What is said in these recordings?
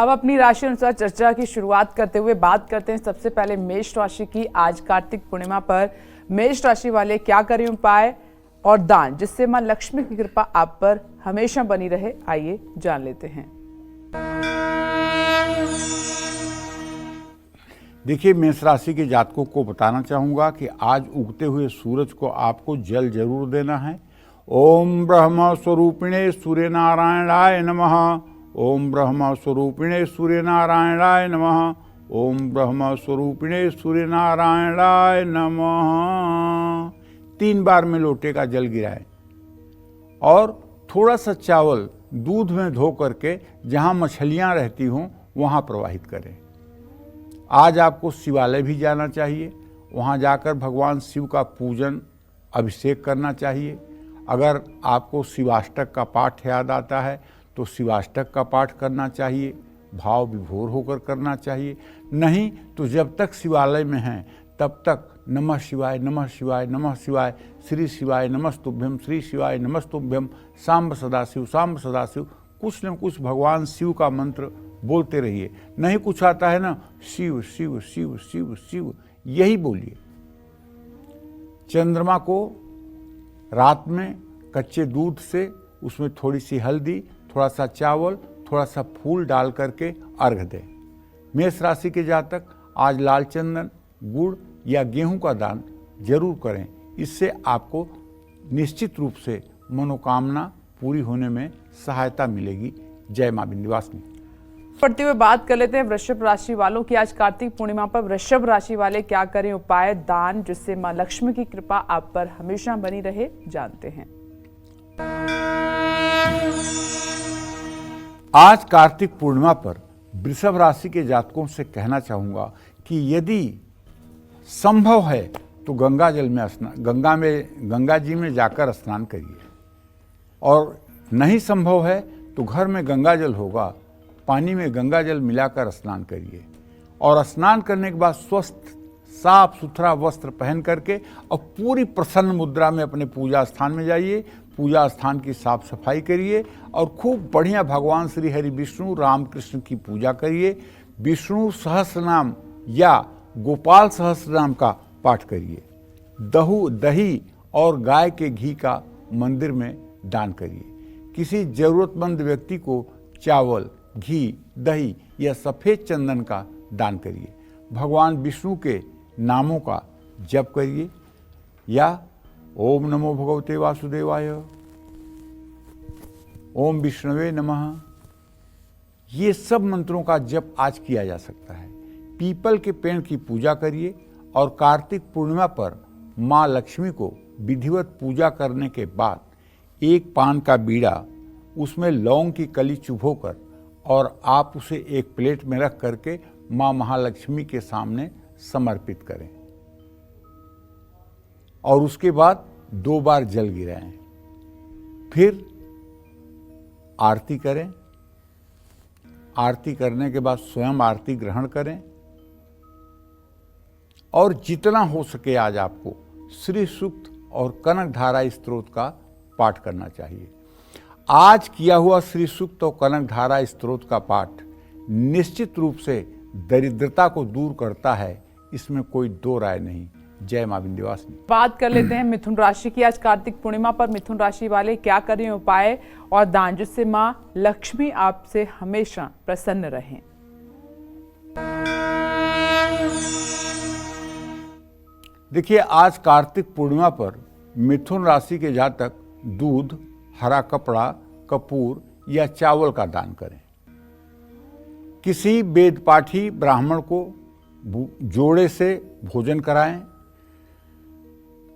अब अपनी राशि अनुसार चर्चा की शुरुआत करते हुए बात करते हैं सबसे पहले मेष राशि की। आज कार्तिक पूर्णिमा पर मेष राशि वाले क्या करें उपाय और दान जिससे मां लक्ष्मी की कृपा आप पर हमेशा बनी रहे, आइए जान लेते हैं। देखिए, मेष राशि के जातकों को बताना चाहूँगा कि आज उगते हुए सूरज को आपको जल जरूर देना है। ओम ब्रह्म स्वरूपिणे सूर्य नारायणाय नमः। ओम ब्रह्म स्वरूपिणे सूर्य नारायणाय नमः। ओम ब्रह्म स्वरूपिणे सूर्य नारायणाय नमः। 3 बार में लोटे का जल गिराएं और थोड़ा सा चावल दूध में धो करके जहाँ मछलियाँ रहती हों वहाँ प्रवाहित करें। आज आपको शिवालय भी जाना चाहिए, वहाँ जाकर भगवान शिव का पूजन अभिषेक करना चाहिए। अगर आपको शिवाष्टक का पाठ याद आता है तो शिवाष्टक का पाठ करना चाहिए, भाव विभोर होकर करना चाहिए। नहीं तो जब तक शिवालय में हैं तब तक नमः शिवाय नमः शिवाय नमः शिवाय, श्री शिवाय नमस्तुभ्यम, श्री शिवाय नमस्तुभ्यम, सांब सदाशिव सांब सदाशिव, कुछ न कुछ भगवान शिव का मंत्र बोलते रहिए। नहीं कुछ आता है ना, शिव शिव शिव शिव शिव यही बोलिए। चंद्रमा को रात में कच्चे दूध से उसमें थोड़ी सी हल्दी, थोड़ा सा चावल, थोड़ा सा फूल डाल करके अर्घ दें। मेष राशि के जातक आज लाल चंदन, गुड़ या गेहूं का दान जरूर करें। इससे आपको निश्चित रूप से मनोकामना पूरी होने में सहायता मिलेगी। जय मां विंध्यवासिनी। पढ़ते हुए बात कर लेते हैं वृषभ राशि वालों की। आज कार्तिक पूर्णिमा पर वृषभ राशि वाले क्या करें उपाय दान जिससे मां लक्ष्मी की कृपा आप पर हमेशा बनी रहे, जानते हैं। आज कार्तिक पूर्णिमा पर वृषभ राशि के जातकों से कहना चाहूँगा कि यदि संभव है तो गंगा जी में जाकर स्नान करिए, और नहीं संभव है तो घर में गंगा जल होगा, पानी में गंगा जल मिलाकर स्नान करिए। और स्नान करने के बाद स्वस्थ साफ सुथरा वस्त्र पहन करके और पूरी प्रसन्न मुद्रा में अपने पूजा स्थान में जाइए। पूजा स्थान की साफ सफाई करिए और खूब बढ़िया भगवान श्री हरि विष्णु रामकृष्ण की पूजा करिए। विष्णु सहस्रनाम या गोपाल सहस्रनाम का पाठ करिए। दही और गाय के घी का मंदिर में दान करिए। किसी जरूरतमंद व्यक्ति को चावल, घी, दही या सफ़ेद चंदन का दान करिए। भगवान विष्णु के नामों का जप करिए या ओम नमो भगवते वासुदेवाय, ओम विष्णवे नमः, ये सब मंत्रों का जप आज किया जा सकता है। पीपल के पेड़ की पूजा करिए और कार्तिक पूर्णिमा पर माँ लक्ष्मी को विधिवत पूजा करने के बाद एक पान का बीड़ा, उसमें लौंग की कली चुभोकर और आप उसे एक प्लेट में रख करके माँ महालक्ष्मी के सामने समर्पित करें और उसके बाद 2 बार जल गिराएं। फिर आरती करें। आरती करने के बाद स्वयं आरती ग्रहण करें और जितना हो सके आज आपको श्री सूक्त और कनक धारा स्तोत्र का पाठ करना चाहिए। आज किया हुआ श्री सूक्त और कनक धारा स्तोत्र का पाठ निश्चित रूप से दरिद्रता को दूर करता है, इसमें कोई दो राय नहीं। जय मां विंध्यवासिनी। बात कर लेते हैं मिथुन राशि की। आज कार्तिक पूर्णिमा पर मिथुन राशि वाले क्या करें उपाय और दान जिससे मां लक्ष्मी आपसे हमेशा प्रसन्न रहें। देखिए, आज कार्तिक पूर्णिमा पर मिथुन राशि के जातक दूध, हरा कपड़ा, कपूर या चावल का दान करें। किसी वेद पाठी ब्राह्मण को जोड़े से भोजन कराएं।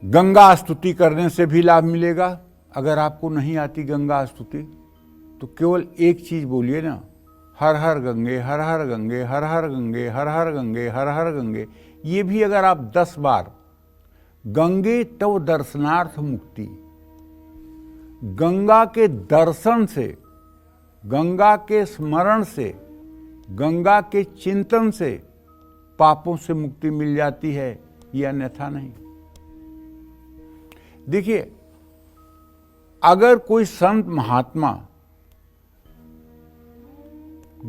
गंगा स्तुति करने से भी लाभ मिलेगा। अगर आपको नहीं आती गंगा स्तुति तो केवल एक चीज बोलिए ना, हर हर गंगे हर हर गंगे हर हर गंगे हर हर गंगे हर हर गंगे। ये भी अगर आप 10 बार, गंगे तव दर्शनार्थ मुक्ति, गंगा के दर्शन से, गंगा के स्मरण से, गंगा के चिंतन से पापों से मुक्ति मिल जाती है, ये अन्यथा नहीं। देखिए, अगर कोई संत महात्मा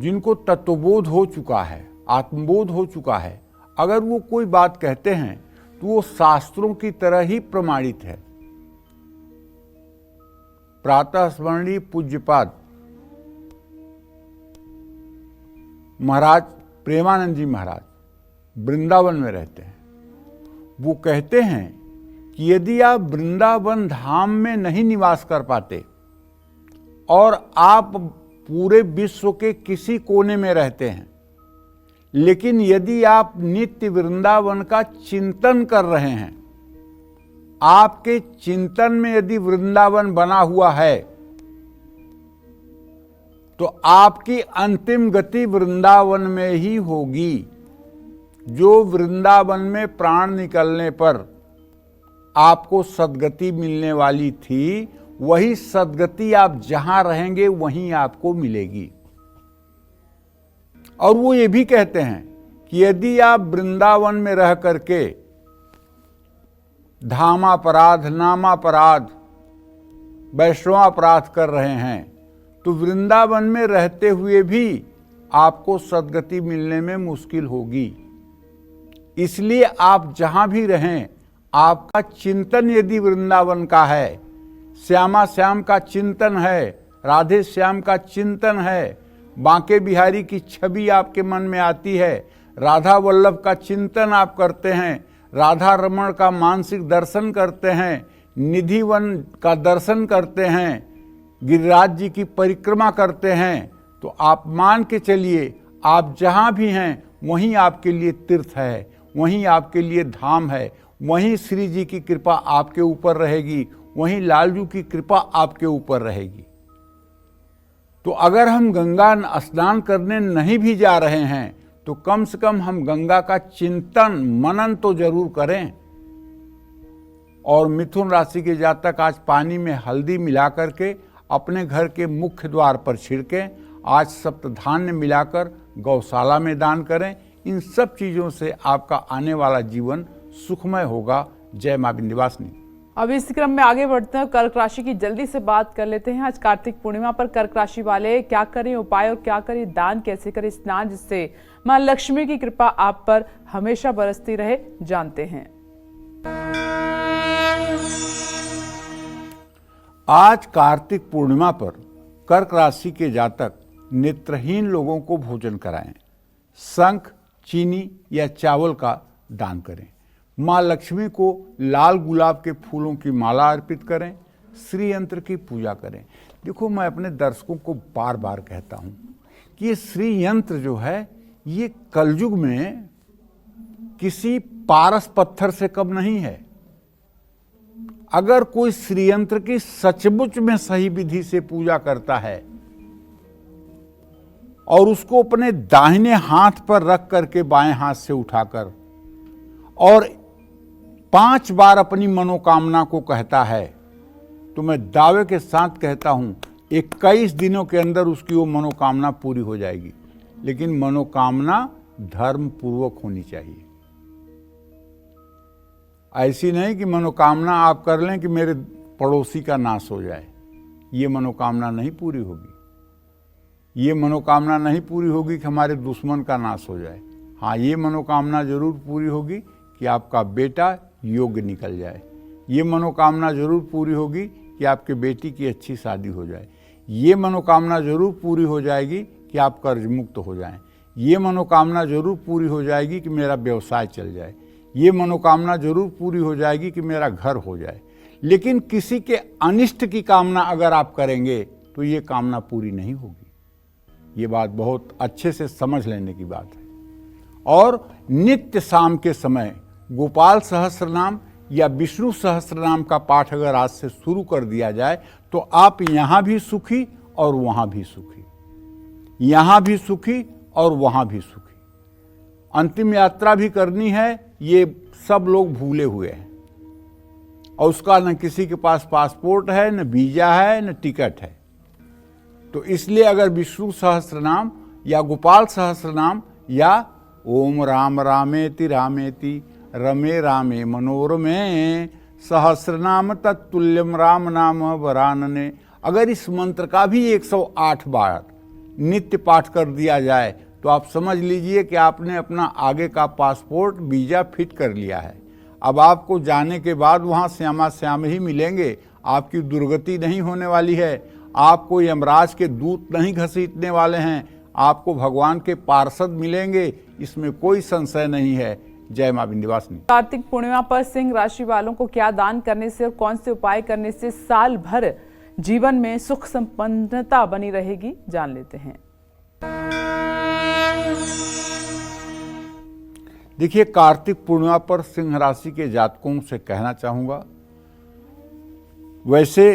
जिनको तत्वबोध हो चुका है, आत्मबोध हो चुका है, अगर वो कोई बात कहते हैं तो वो शास्त्रों की तरह ही प्रमाणित है। प्रातः स्मरणीय पूज्यपाद महाराज प्रेमानंद जी महाराज वृंदावन में रहते हैं। वो कहते हैं कि यदि आप वृंदावन धाम में नहीं निवास कर पाते और आप पूरे विश्व के किसी कोने में रहते हैं, लेकिन यदि आप नित्य वृंदावन का चिंतन कर रहे हैं, आपके चिंतन में यदि वृंदावन बना हुआ है, तो आपकी अंतिम गति वृंदावन में ही होगी। जो वृंदावन में प्राण निकलने पर आपको सद्गति मिलने वाली थी, वही सद्गति आप जहां रहेंगे वहीं आपको मिलेगी। और वो ये भी कहते हैं कि यदि आप वृंदावन में रह करके धामापराध, नामापराध, वैष्णवापराध कर रहे हैं, तो वृंदावन में रहते हुए भी आपको सद्गति मिलने में मुश्किल होगी। इसलिए आप जहां भी रहें, आपका चिंतन यदि वृंदावन का है, श्यामा श्याम का चिंतन है, राधे श्याम का चिंतन है, बांके बिहारी की छवि आपके मन में आती है, राधा वल्लभ का चिंतन आप करते हैं, राधा रमण का मानसिक दर्शन करते हैं, निधिवन का दर्शन करते हैं, गिरिराज जी की परिक्रमा करते हैं, तो आप मान के चलिए आप जहां भी हैं वहीं आपके लिए तीर्थ है, वहीं आपके लिए धाम है, वहीं श्री जी की कृपा आपके ऊपर रहेगी, वहीं लालजू की कृपा आपके ऊपर रहेगी। तो अगर हम गंगा स्नान करने नहीं भी जा रहे हैं, तो कम से कम हम गंगा का चिंतन मनन तो जरूर करें। और मिथुन राशि के जातक आज पानी में हल्दी मिला करके अपने घर के मुख्य द्वार पर छिड़कें। आज सप्तधान्य मिलाकर गौशाला में दान करें। इन सब चीजों से आपका आने वाला जीवन सुखमय होगा। जय मां विंध्यवासिनी। अब इस क्रम में आगे बढ़ते हैं, कर्क राशि की जल्दी से बात कर लेते हैं। आज कार्तिक पूर्णिमा पर कर्क राशि वाले क्या करें उपाय और क्या करें दान, कैसे करें स्नान, जिससे मां लक्ष्मी की कृपा आप पर हमेशा बरसती रहे, जानते हैं। आज कार्तिक पूर्णिमा पर कर्क राशि के जातक नेत्रहीन लोगों को भोजन कराएं, शंख, चीनी या चावल का दान करें। माँ लक्ष्मी को लाल गुलाब के फूलों की माला अर्पित करें, श्री यंत्र की पूजा करें। देखो, मैं अपने दर्शकों को बार बार कहता हूँ कि ये श्री यंत्र जो है, ये कलयुग में किसी पारस पत्थर से कम नहीं है। अगर कोई श्री यंत्र की सचमुच में सही विधि से पूजा करता है और उसको अपने दाहिने हाथ पर रख करके बाएं हाथ से उठाकर और 5 बार अपनी मनोकामना को कहता है, तो मैं दावे के साथ कहता हूं 21 दिनों के अंदर उसकी वो मनोकामना पूरी हो जाएगी। लेकिन मनोकामना धर्म पूर्वक होनी चाहिए। ऐसी नहीं कि मनोकामना आप कर लें कि मेरे पड़ोसी का नाश हो जाए। ये मनोकामना नहीं पूरी होगी। ये मनोकामना नहीं पूरी होगी कि हमारे दुश्मन का नाश हो जाए। हाँ, ये मनोकामना जरूर पूरी होगी कि आपका बेटा योग्य निकल जाए। ये मनोकामना जरूर पूरी होगी कि आपके बेटी की अच्छी शादी हो जाए। ये मनोकामना जरूर पूरी हो जाएगी कि आप कर्ज मुक्त हो जाएं। ये मनोकामना जरूर पूरी हो जाएगी कि मेरा व्यवसाय चल जाए। ये मनोकामना जरूर पूरी हो जाएगी कि मेरा घर हो जाए। लेकिन किसी के अनिष्ट की कामना अगर आप करेंगे तो ये कामना पूरी नहीं होगी। ये बात बहुत अच्छे से समझ लेने की बात है। और नित्य शाम के समय गोपाल सहस्त्रनाम या विष्णु सहस्त्रनाम का पाठ अगर आज से शुरू कर दिया जाए तो आप यहां भी सुखी और वहां भी सुखी, यहां भी सुखी और वहां भी सुखी। अंतिम यात्रा भी करनी है, ये सब लोग भूले हुए हैं। और उसका न किसी के पास पासपोर्ट है, न वीजा है, न टिकट है। तो इसलिए अगर विष्णु सहस्त्रनाम या गोपाल सहस्त्रनाम या ओम राम रामेति रामेति रमे रामे मनोरमे सहस्रनाम तत्तुल्यम राम नाम वरानने, अगर इस मंत्र का भी 108 बार नित्य पाठ कर दिया जाए तो आप समझ लीजिए कि आपने अपना आगे का पासपोर्ट वीजा फिट कर लिया है। अब आपको जाने के बाद वहाँ श्यामा श्याम ही मिलेंगे, आपकी दुर्गति नहीं होने वाली है, आपको यमराज के दूत नहीं घसीटने वाले हैं, आपको भगवान के पार्षद मिलेंगे, इसमें कोई संशय नहीं है। जय मां विंध्यवासिनी। कार्तिक पूर्णिमा पर सिंह राशि वालों को क्या दान करने से और कौन से उपाय करने से साल भर जीवन में सुख संपन्नता बनी रहेगी, जान लेते हैं। देखिए, कार्तिक पूर्णिमा पर सिंह राशि के जातकों से कहना चाहूंगा, वैसे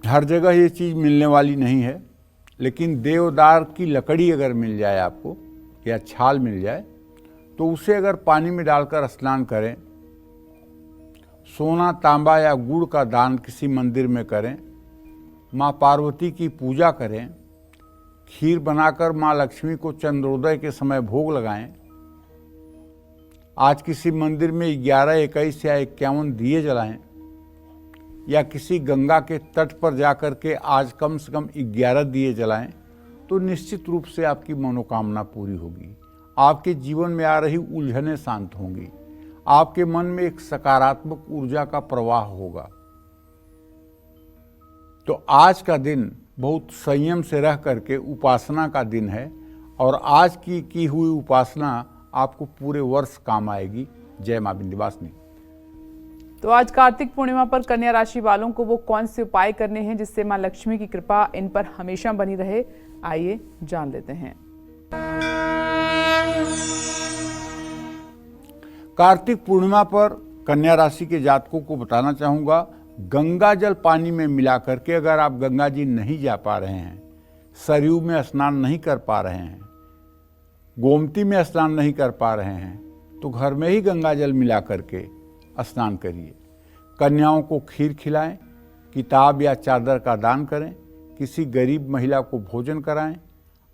हर जगह ये चीज मिलने वाली नहीं है, लेकिन देवदार की लकड़ी अगर मिल जाए आपको या छाल मिल जाए तो उसे अगर पानी में डालकर स्नान करें, सोना तांबा या गुड़ का दान किसी मंदिर में करें, माँ पार्वती की पूजा करें, खीर बनाकर माँ लक्ष्मी को चंद्रोदय के समय भोग लगाएं, आज किसी मंदिर में 11, 21 या 51 दिए जलाएं, या किसी गंगा के तट पर जाकर के आज कम से कम 11 दिए जलाएं, तो निश्चित रूप से आपकी मनोकामना पूरी होगी। आपके जीवन में आ रही उलझनें शांत होंगी, आपके मन में एक सकारात्मक ऊर्जा का प्रवाह होगा। तो आज का दिन बहुत संयम से रह करके उपासना का दिन है, और आज की हुई उपासना आपको पूरे वर्ष काम आएगी। जय मां विंध्यवासिनी। तो आज कार्तिक पूर्णिमा पर कन्या राशि वालों को वो कौन से उपाय करने हैं जिससे मां लक्ष्मी की कृपा इन पर हमेशा बनी रहे, आइए जान लेते हैं। कार्तिक पूर्णिमा पर कन्या राशि के जातकों को बताना चाहूंगा, गंगा जल पानी में मिला करके अगर आप गंगा जी नहीं जा पा रहे हैं, सरयू में स्नान नहीं कर पा रहे हैं, गोमती में स्नान नहीं कर पा रहे हैं, तो घर में ही गंगा जल मिला करके स्नान करिए। कन्याओं को खीर खिलाएं, किताब या चादर का दान करें, किसी गरीब महिला को भोजन कराएं,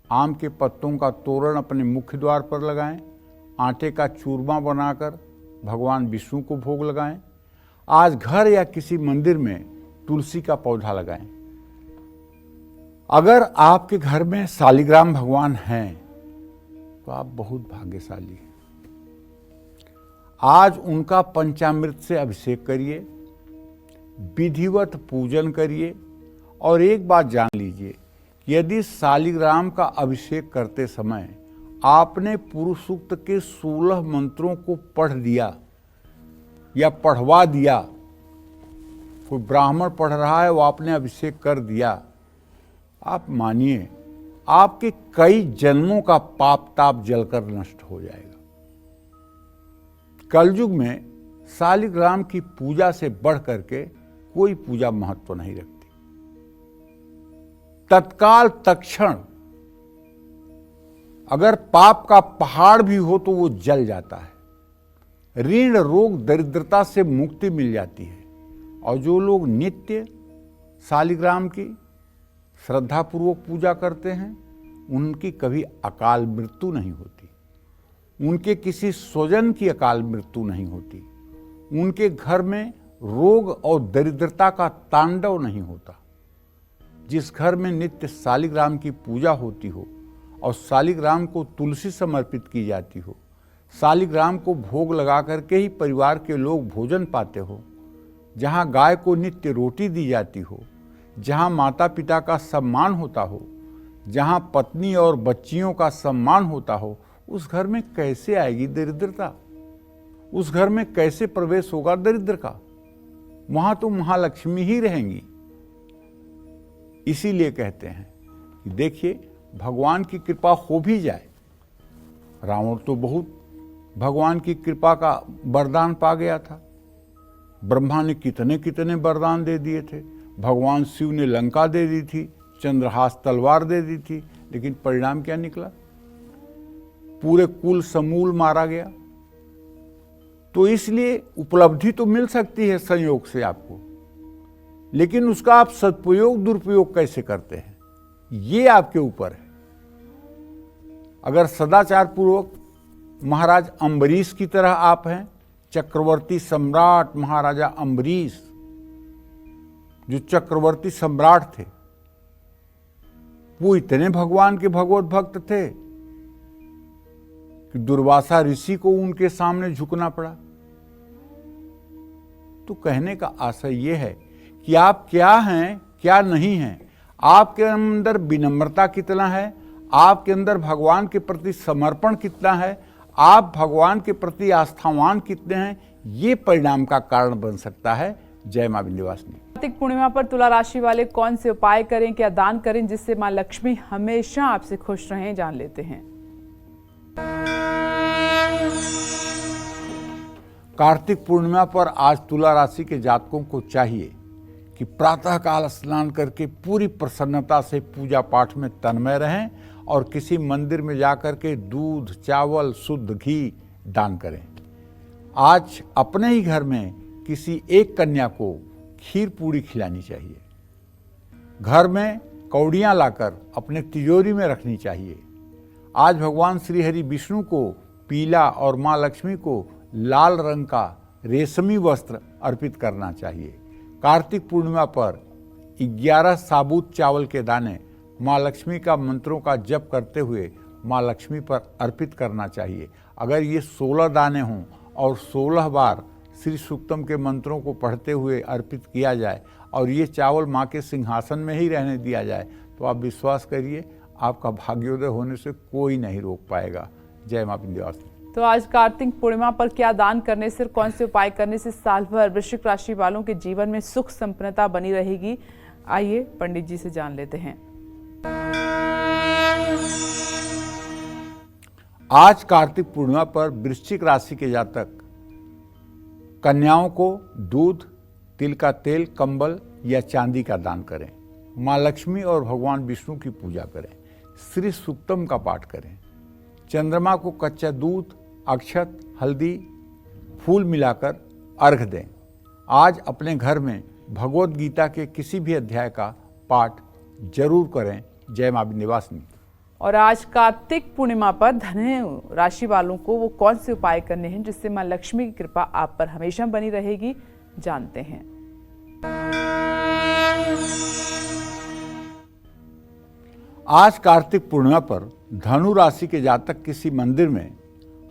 आम के पत्तों का तोरण अपने मुख्य द्वार पर लगाएं, आटे का चूरमा बनाकर भगवान विष्णु को भोग लगाएं। आज घर या किसी मंदिर में तुलसी का पौधा लगाएं। अगर आपके घर में शालिग्राम भगवान हैं तो आप बहुत भाग्यशाली हैं। आज उनका पंचामृत से अभिषेक करिए, विधिवत पूजन करिए, और एक बात जान लीजिए, यदि शालिग्राम का अभिषेक करते समय आपने पुरुष सूक्त के 16 मंत्रों को पढ़ दिया या पढ़वा दिया, कोई ब्राह्मण पढ़ रहा है वो आपने अभिषेक कर दिया, आप मानिए आपके कई जन्मों का पाप ताप जलकर नष्ट हो जाएगा। कलयुग में शालिग्राम की पूजा से बढ़ करके कोई पूजा महत्व नहीं रखती। तत्काल तत्क्षण अगर पाप का पहाड़ भी हो तो वो जल जाता है। ऋण रोग दरिद्रता से मुक्ति मिल जाती है। और जो लोग नित्य शालिग्राम की श्रद्धापूर्वक पूजा करते हैं, उनकी कभी अकाल मृत्यु नहीं होती, उनके किसी स्वजन की अकाल मृत्यु नहीं होती, उनके घर में रोग और दरिद्रता का तांडव नहीं होता। जिस घर में नित्य शालिग्राम की पूजा होती हो और शालिग्राम को तुलसी समर्पित की जाती हो, शालिग्राम को भोग लगा करके ही परिवार के लोग भोजन पाते हो, जहाँ गाय को नित्य रोटी दी जाती हो, जहाँ माता पिता का सम्मान होता हो, जहाँ पत्नी और बच्चियों का सम्मान होता हो, उस घर में कैसे आएगी दरिद्रता? उस घर में कैसे प्रवेश होगा दरिद्र का? वहाँ तो महालक्ष्मी ही रहेंगी। इसीलिए कहते हैं कि देखिए, भगवान की कृपा हो भी जाए। रावण तो बहुत भगवान की कृपा का वरदान पा गया था। ब्रह्मा ने कितने कितने वरदान दे दिए थे। भगवान शिव ने लंका दे दी थी, चंद्रहास तलवार दे दी थी, लेकिन परिणाम क्या निकला? पूरे कुल समूल मारा गया। तो इसलिए उपलब्धि तो मिल सकती है संयोग से आपको, लेकिन उसका आप सदुपयोग दुरुपयोग कैसे करते हैं, ये आपके ऊपर है। अगर सदाचार पूर्वक महाराज अम्बरीश की तरह आप हैं, चक्रवर्ती सम्राट महाराजा अम्बरीश जो चक्रवर्ती सम्राट थे, वो इतने भगवान के भगवत भक्त थे कि दुर्वासा ऋषि को उनके सामने झुकना पड़ा। तो कहने का आशय यह है कि आप क्या हैं क्या नहीं हैं, आपके अंदर विनम्रता कितना है, आपके अंदर भगवान के प्रति समर्पण कितना है, आप भगवान के प्रति आस्थावान कितने हैं, ये परिणाम का कारण बन सकता है। जय मां विंध्यवासिनी। कार्तिक पूर्णिमा पर तुला राशि वाले कौन से उपाय करें, क्या दान करें जिससे मां लक्ष्मी हमेशा आपसे खुश रहें, जान लेते हैं। कार्तिक पूर्णिमा पर आज तुला राशि के जातकों को चाहिए कि प्रातःकाल स्नान करके पूरी प्रसन्नता से पूजा पाठ में तन्मय रहें और किसी मंदिर में जाकर के दूध, चावल, शुद्ध घी दान करें। आज अपने ही घर में किसी एक कन्या को खीर पूरी खिलानी चाहिए। घर में कौड़ियाँ लाकर अपने तिजोरी में रखनी चाहिए। आज भगवान श्री हरि विष्णु को पीला और माँ लक्ष्मी को लाल रंग का रेशमी वस्त्र अर्पित करना चाहिए। कार्तिक पूर्णिमा पर 11 साबुत चावल के दाने माँ लक्ष्मी का मंत्रों का जप करते हुए माँ लक्ष्मी पर अर्पित करना चाहिए। अगर ये 16 दाने हों और 16 बार श्री सूक्तम के मंत्रों को पढ़ते हुए अर्पित किया जाए और ये चावल माँ के सिंहासन में ही रहने दिया जाए तो आप विश्वास करिए आपका भाग्योदय होने से कोई नहीं रोक पाएगा। जय मां विंध्यवासिनी। तो आज कार्तिक पूर्णिमा पर क्या दान करने से, कौन से उपाय करने से साल भर वृश्चिक राशि वालों के जीवन में सुख संपन्नता बनी रहेगी, आइए पंडित जी से जान लेते हैं। आज कार्तिक पूर्णिमा पर वृश्चिक राशि के जातक कन्याओं को दूध, तिल का तेल, कंबल या चांदी का दान करें। माँ लक्ष्मी और भगवान विष्णु की पूजा करें। श्री सूक्तम का पाठ करें। चंद्रमा को कच्चा दूध, अक्षत, हल्दी, फूल मिलाकर अर्घ दें। आज अपने घर में भगवत गीता के किसी भी अध्याय का पाठ जरूर करें। जय मां विंध्यवासिनी। और आज कार्तिक पूर्णिमा पर धनु राशि वालों को वो कौन से उपाय करने हैं जिससे मां लक्ष्मी की कृपा आप पर हमेशा बनी रहेगी, जानते हैं। आज कार्तिक पूर्णिमा पर धनु राशि के जातक किसी मंदिर में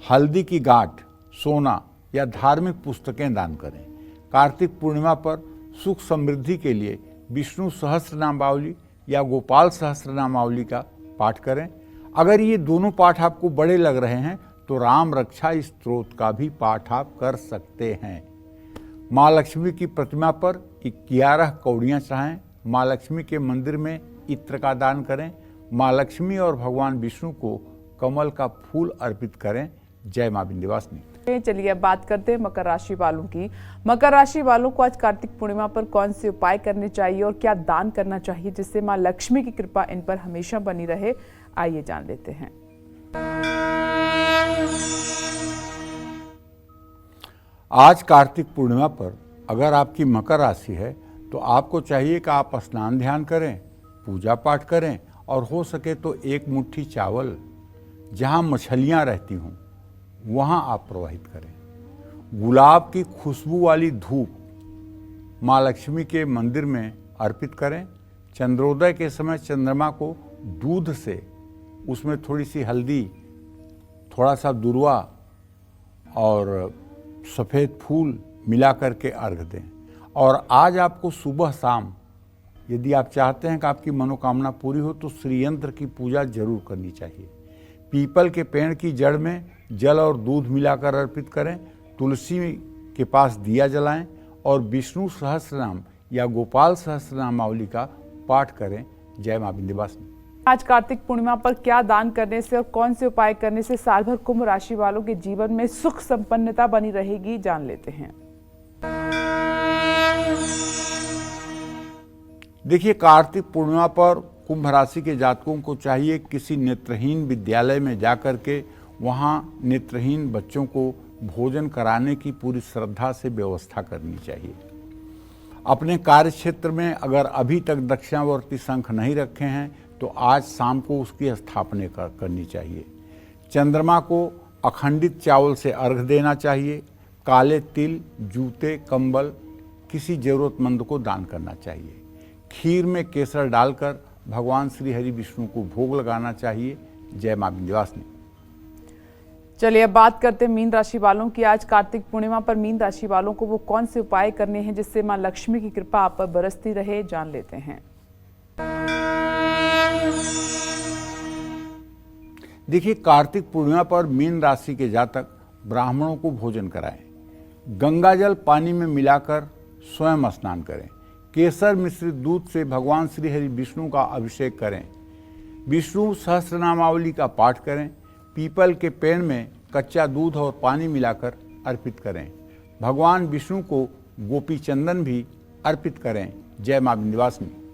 हल्दी की गांठ, सोना या धार्मिक पुस्तकें दान करें। कार्तिक पूर्णिमा पर सुख समृद्धि के लिए विष्णु सहस्त्रनामावली या गोपाल सहस्त्रनामावली का पाठ करें। अगर ये दोनों पाठ आपको बड़े लग रहे हैं तो राम रक्षा स्तोत्र का भी पाठ आप कर सकते हैं। माँ लक्ष्मी की प्रतिमा पर 11 कौड़ियाँ चढ़ाएं। माँ लक्ष्मी के मंदिर में इत्र का दान करें। माँ लक्ष्मी और भगवान विष्णु को कमल का फूल अर्पित करें। जय मां विंध्यवासिनी। चलिए अब बात करते हैं मकर राशि वालों की। मकर राशि वालों को आज कार्तिक पूर्णिमा पर कौन से उपाय करने चाहिए और क्या दान करना चाहिए जिससे मां लक्ष्मी की कृपा इन पर हमेशा बनी रहे, आइए जान लेते हैं। आज कार्तिक पूर्णिमा पर अगर आपकी मकर राशि है तो आपको चाहिए कि आप स्नान ध्यान करें, पूजा पाठ करें और हो सके तो एक मुट्ठी चावल जहाँ मछलियाँ रहती हों वहाँ आप प्रवाहित करें। गुलाब की खुशबू वाली धूप माँ लक्ष्मी के मंदिर में अर्पित करें। चंद्रोदय के समय चंद्रमा को दूध से उसमें थोड़ी सी हल्दी, थोड़ा सा दुर्वा और सफ़ेद फूल मिला करके अर्घ दें। और आज आपको सुबह शाम यदि आप चाहते हैं कि आपकी मनोकामना पूरी हो तो श्रीयंत्र की पूजा जरूर करनी चाहिए। पीपल के पेड़ की जड़ में जल और दूध मिलाकर अर्पित करें। तुलसी के पास दिया जलाएं और विष्णु सहस्त्रनाम या गोपाल सहस्त्रनामावली का पाठ करें। जय मां विंध्यवासिनी। आज कार्तिक पूर्णिमा पर क्या दान करने से और कौन से उपाय करने से साल भर कुंभ राशि वालों के जीवन में सुख संपन्नता बनी रहेगी, जान लेते हैं। देखिए, कार्तिक पूर्णिमा पर कुंभ राशि के जातकों को चाहिए किसी नेत्रहीन विद्यालय में जाकर के वहाँ नेत्रहीन बच्चों को भोजन कराने की पूरी श्रद्धा से व्यवस्था करनी चाहिए। अपने कार्य क्षेत्र में अगर अभी तक दक्षिणावर्ती शंख नहीं रखे हैं तो आज शाम को उसकी स्थापना करनी चाहिए। चंद्रमा को अखंडित चावल से अर्घ देना चाहिए। काले तिल, जूते, कंबल किसी जरूरतमंद को दान करना चाहिए। खीर में केसर डालकर भगवान श्री हरि विष्णु को भोग लगाना चाहिए। जय मां विंध्यवासिनी। चलिए अब बात करते हैं मीन राशि वालों की। आज कार्तिक पूर्णिमा पर मीन राशि वालों को वो कौन से उपाय करने हैं जिससे मां लक्ष्मी की कृपा आप पर बरसती रहे, जान लेते हैं। देखिए, कार्तिक पूर्णिमा पर मीन राशि के जातक ब्राह्मणों को भोजन कराएं, गंगाजल पानी में मिलाकर स्वयं स्नान करें, केसर मिश्रित दूध से भगवान श्री हरि विष्णु का अभिषेक करें, विष्णु सहस्रनामावली का पाठ करें, पीपल के पेड़ में कच्चा दूध और पानी मिलाकर अर्पित करें, भगवान विष्णु को गोपी चंदन भी अर्पित करें। जय मां विंध्यवासिनी।